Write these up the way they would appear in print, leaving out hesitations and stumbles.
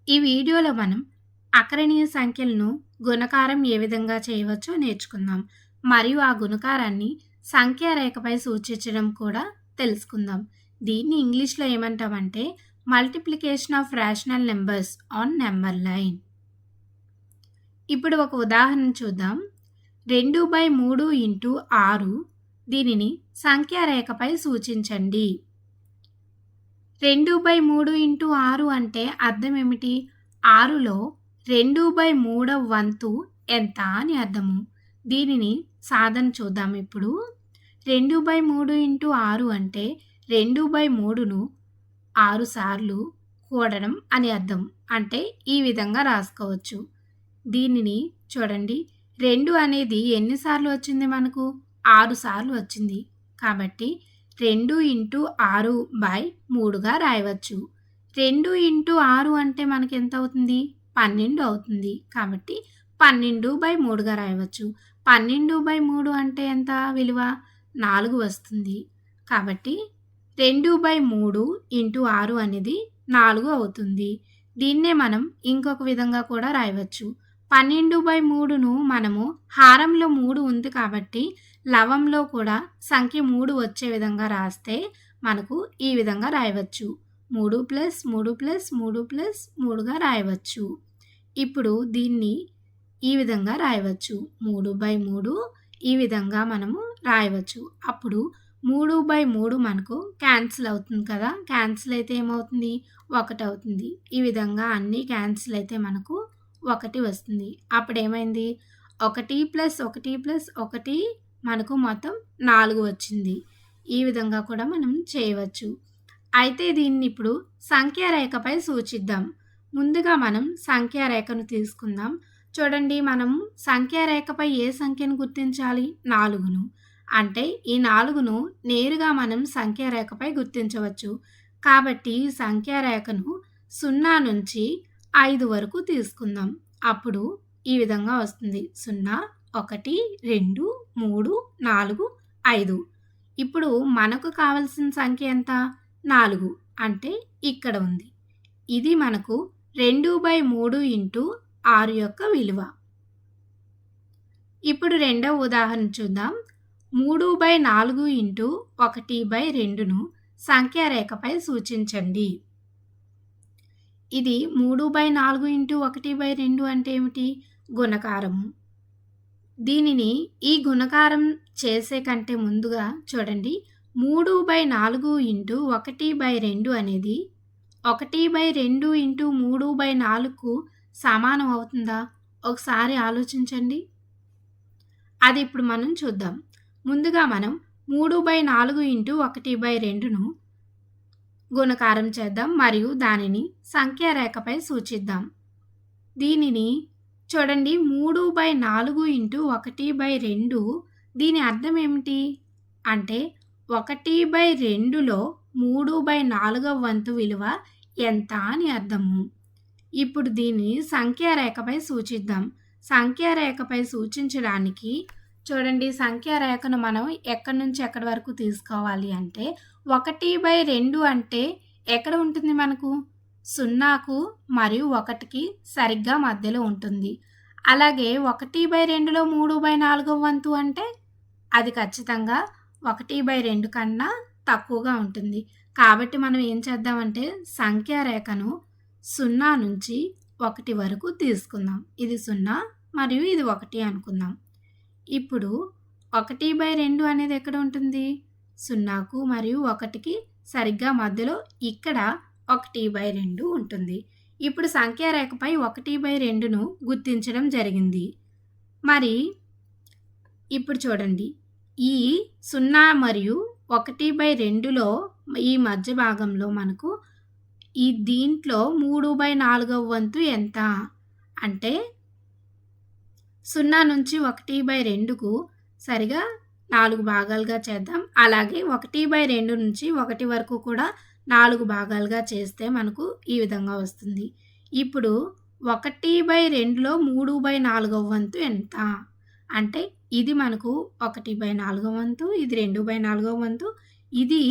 ఈ వీడియోలో మనం అకరణీయ సంఖ్యలను గుణకారం ఏ విధంగా చేయవచ్చో నేర్చుకుందాం. మరియు ఆ గుణకారాన్ని సంఖ్యా రేఖపై సూచించడం కూడా తెలుసుకుందాం. దీన్ని ఇంగ్లీష్లో ఏమంటామంటే multiplication of rational numbers on number line. ఇప్పుడు ఒక ఉదాహరణ చూద్దాం. 2/3 ఇంటూ 6 దీనిని సంఖ్యా రేఖపై సూచించండి. 2/3 ఇంటూ 6 అంటే అర్థం ఏమిటి? 6లో 2/3 వంతు ఎంత అని అర్థము. దీనిని సాధన చూద్దాం. ఇప్పుడు 2/3 ఇంటూ 6 అంటే 2/3ను 6 సార్లు కూడడం అని అర్థం. అంటే ఈ విధంగా రాసుకోవచ్చు. దీనిని చూడండి, 2 అనేది ఎన్నిసార్లు వచ్చింది మనకు? 6 సార్లు వచ్చింది. కాబట్టి 2 ఇంటూ 6/3గా రాయవచ్చు. 2 ఇంటూ 6 అంటే మనకి ఎంత అవుతుంది? 12 అవుతుంది. కాబట్టి 12/3గా రాయవచ్చు. 12/3 అంటే ఎంత విలువ? 4 వస్తుంది. కాబట్టి 2/3 ఇంటూ 6 అనేది 4 అవుతుంది. దీన్నే మనం ఇంకొక విధంగా కూడా రాయవచ్చు. 12/3ను మనము హారంలో 3 ఉంది కాబట్టి లవంలో కూడా సంఖ్య 3 వచ్చే విధంగా రాస్తే మనకు ఈ విధంగా రాయవచ్చు. 3 + 3 + 3 + 3గా రాయవచ్చు. ఇప్పుడు దీన్ని ఈ విధంగా రాయవచ్చు. 3/3 ఈ విధంగా మనము రాయవచ్చు. అప్పుడు 3/3 మనకు క్యాన్సిల్ అవుతుంది కదా. క్యాన్సిల్ అయితే ఏమవుతుంది? 1 అవుతుంది. ఈ విధంగా అన్నీ క్యాన్సిల్ అయితే మనకు 1 వస్తుంది. అప్పుడు ఏమైంది? 1 + 1 + 1 మనకు మొత్తం 4 వచ్చింది. ఈ విధంగా కూడా మనం చేయవచ్చు. అయితే దీన్ని ఇప్పుడు సంఖ్యా రేఖపై సూచిద్దాం. ముందుగా మనం సంఖ్యా రేఖను తీసుకుందాం. చూడండి, మనం సంఖ్యా రేఖపై ఏ సంఖ్యను గుర్తించాలి? 4ను. అంటే ఈ 4ను నేరుగా మనం సంఖ్యా రేఖపై గుర్తించవచ్చు. కాబట్టి సంఖ్యా రేఖను 0 నుంచి 5 వరకు తీసుకుందాం. అప్పుడు ఈ విధంగా వస్తుంది. 0, 1, 2, 3, 4, 5. ఇప్పుడు మనకు కావలసిన సంఖ్య ఎంత? 4. అంటే ఇక్కడ ఉంది. ఇది మనకు 2/3 ఇంటూ 6 యొక్క విలువ. ఇప్పుడు రెండవ ఉదాహరణ చూద్దాం. 3/4 ఇంటూ 1/2ను సంఖ్యా రేఖపై సూచించండి. ఇది 3/4 ఇంటూ 1/2 అంటే ఏమిటి? గుణకారము. దీనిని ఈ గుణకారం చేసే కంటే ముందుగా చూడండి, 3/4 ఇంటూ 1/2 అనేది 1/2 ఇంటూ 3/4కు సమానం అవుతుందా? ఒకసారి ఆలోచించండి. అది ఇప్పుడు మనం చూద్దాం. ముందుగా మనం 3/4 ఇంటూ 1/2ను గుణకారం చేద్దాం మరియు దానిని సంఖ్యా రేఖపై సూచిద్దాం. దీనిని చూడండి, 3/4 ఇంటూ 1/2 దీని అర్థం ఏమిటి? అంటే 1/2లో 3/4 వంతు విలువ ఎంత అని అర్థము. ఇప్పుడు దీన్ని సంఖ్యా రేఖపై సూచిద్దాం. సంఖ్యా రేఖపై సూచించడానికి చూడండి, సంఖ్యా రేఖను మనం ఎక్కడి నుంచి ఎక్కడి వరకు తీసుకోవాలి అంటే 1/2 అంటే ఎక్కడ ఉంటుంది మనకు? 0కు మరియు 1కి సరిగ్గా మధ్యలో ఉంటుంది. అలాగే 1/2లో 3/4 వంతు అంటే అది ఖచ్చితంగా 1/2 కన్నా తక్కువగా ఉంటుంది. కాబట్టి మనం ఏం చేద్దామంటే సంఖ్యా రేఖను 0 నుంచి 1 వరకు తీసుకుందాం. ఇది 0 మరియు ఇది 1 అనుకుందాం. ఇప్పుడు 1/2 అనేది ఎక్కడ ఉంటుంది? 0కు మరియు 1కి సరిగ్గా మధ్యలో ఇక్కడ 1/2 ఉంటుంది. ఇప్పుడు సంఖ్యా రేఖపై 1/2ను గుర్తించడం జరిగింది. మరి ఇప్పుడు చూడండి, ఈ 0 మరియు 1/2లో ఈ మధ్య భాగంలో మనకు ఈ దీంట్లో 3/4 వంతు ఎంత? అంటే 0 నుంచి 1/2కు సరిగా 4 భాగాలుగా చేద్దాం. అలాగే 1/2 నుంచి 1 వరకు కూడా 4 భాగాలుగా చేస్తే మనకు ఈ విధంగా వస్తుంది. ఇప్పుడు 1/2లో 3/4 వంతు ఎంత? అంటే ఇది మనకు 1/4 వంతు, ఇది 2/4 వంతు, ఇది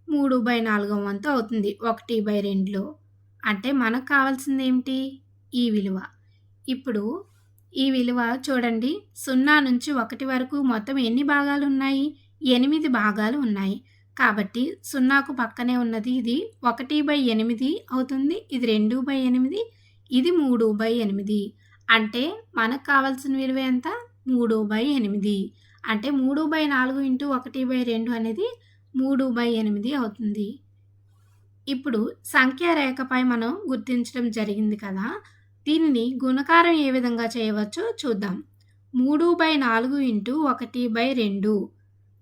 3/4 వంతు అవుతుంది 1/2లో. అంటే మనకు కావాల్సింది ఏమిటి? ఈ విలువ. ఇప్పుడు ఈ విలువ చూడండి 0 నుంచి 1 వరకు మొత్తం ఎన్ని భాగాలున్నాయి? 8 భాగాలు ఉన్నాయి. కాబట్టి 0కు పక్కనే ఉన్నది ఇది 1/8 అవుతుంది. ఇది 2/8, ఇది 3/8. అంటే మనకు కావాల్సిన విలువ ఎంత? 3/8. అంటే 3/4 ఇంటూ 1/2 అనేది 3/8 అవుతుంది. ఇప్పుడు సంఖ్యా రేఖపై మనం గుర్తించడం జరిగింది కదా! దీనిని గుణకారం ఏ విధంగా చేయవచ్చో చూద్దాం. 3/4 ఇంటూ 1/2.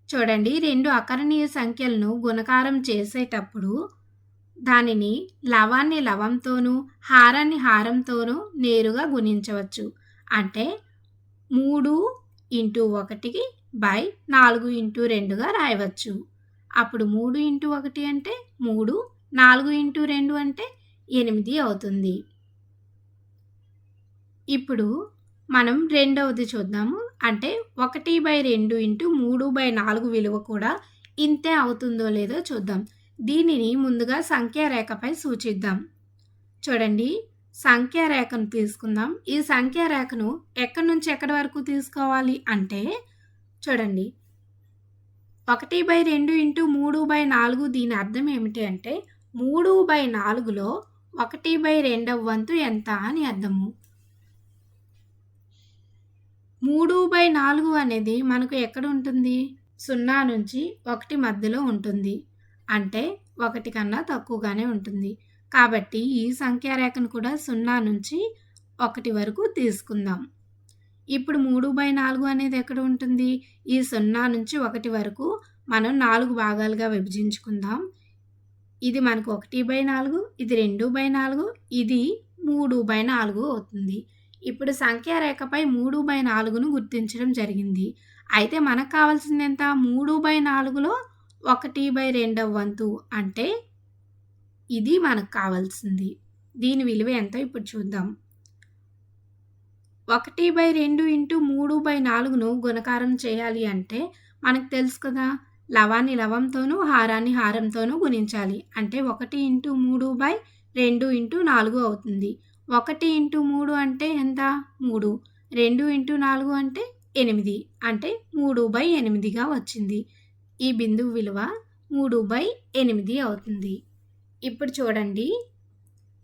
చూడండి 2 అకరణీయ సంఖ్యలను గుణకారం చేసేటప్పుడు దానిని లవాన్ని లవంతోనూ, హారాన్ని హారంతోనూ నేరుగా గుణించవచ్చు. అంటే 3 ఇంటూ 1/4 ఇంటూ 2గా రాయవచ్చు. అప్పుడు 3 ఇంటూ 1 అంటే 3, 4 ఇంటూ 2 అంటే 8 అవుతుంది. ఇప్పుడు మనం రెండవది చూద్దాము. అంటే 1/2 ఇంటూ 3/4 విలువ కూడా ఇంతే అవుతుందో లేదో చూద్దాం. దీనిని ముందుగా సంఖ్యా రేఖపై సూచిద్దాం. చూడండి సంఖ్యా రేఖను తీసుకుందాం. ఈ సంఖ్యా రేఖను ఎక్కడి నుంచి ఎక్కడి వరకు తీసుకోవాలి అంటే చూడండి 1/2 ఇంటూ 3/4 దీని అర్థం ఏమిటి అంటే 3/4లో 1/2 వంతు ఎంత అని అర్థము. 3/4 అనేది మనకు ఎక్కడ ఉంటుంది? 0 నుంచి 1 మధ్యలో ఉంటుంది. అంటే 1 కన్నా తక్కువగానే ఉంటుంది. కాబట్టి ఈ సంఖ్యా రేఖను కూడా 0 నుంచి 1 వరకు తీసుకుందాం. ఇప్పుడు 3/4 అనేది ఎక్కడ ఉంటుంది? ఈ 0 నుంచి 1 వరకు మనం 4 భాగాలుగా విభజించుకుందాం. ఇది మనకు 1/4, ఇది 2/4, ఇది 3/4 అవుతుంది. ఇప్పుడు సంఖ్యా రేఖపై 3/4ను గుర్తించడం జరిగింది. అయితే మనకు కావాల్సింది ఎంత? 3/4లో 1/2 వంతు అంటే ఇది మనకు కావాల్సింది. దీని విలువ ఎంతో ఇప్పుడు చూద్దాం. 1/2 ఇంటూ 3/4ను గుణకారం చేయాలి అంటే మనకు తెలుసు కదా! లవాన్ని లవంతోనూ, హారాన్ని హారంతోనూ గుణించాలి. అంటే 1 ఇంటూ 3/2 ఇంటూ 4 అవుతుంది. 1 ఇంటూ 3 అంటే ఎంత? 3. 2 ఇంటూ 4 అంటే 8. అంటే 3/8గా వచ్చింది. ఈ బిందువు విలువ 3/8 అవుతుంది. ఇప్పుడు చూడండి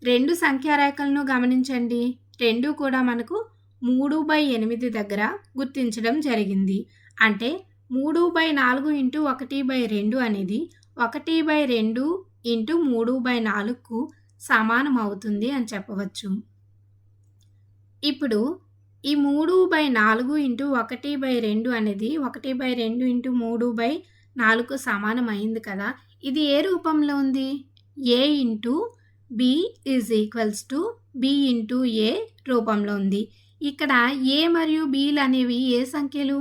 2 సంఖ్యా రేఖలను గమనించండి. 2 కూడా మనకు 3/8 దగ్గర గుర్తించడం జరిగింది. అంటే 3/4 ఇంటూ 1/2 అనేది 1/2 ఇంటూ 3/4కు సమానం అవుతుంది అని చెప్పవచ్చు. ఇప్పుడు ఈ 3/4 ఇంటూ 1/2 అనేది 1/2 ఇంటూ 3/4కు సమానం అయింది కదా! ఇది ఏ రూపంలో ఉంది? a into b is equals to b into a రూపంలో ఉంది. ఇక్కడ a మరియు bలు అనేవి ఏ సంఖ్యలు?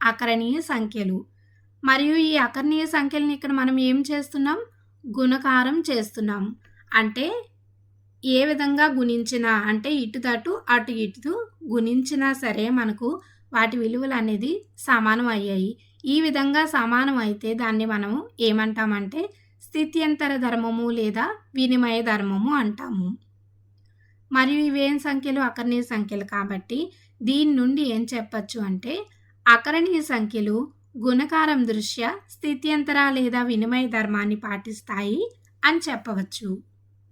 అకరణీయ సంఖ్యలు. మరియు ఈ అకరణీయ సంఖ్యలను ఇక్కడ మనం ఏం చేస్తున్నాం? గుణకారం చేస్తున్నాం. అంటే ఏ విధంగా గుణించినా అంటే ఇటుతటు అటు ఇటు గుణించినా సరే మనకు వాటి విలువలు అనేది సమానం అయ్యాయి. ఈ విధంగా సమానం అయితే దాన్ని మనము ఏమంటామంటే స్థిత్యంతర ధర్మము లేదా వినిమయ ధర్మము అంటాము. మరియు ఇవేం సంఖ్యలు? అకరణీయ సంఖ్యలు కాబట్టి దీని నుండి ఏం చెప్పచ్చు అంటే అకరణీయ సంఖ్యలు గుణకారం దృష్ట్యా స్థిత్యంతర లేదా వినిమయ ధర్మాన్ని పాటిస్తాయి అని చెప్పవచ్చు.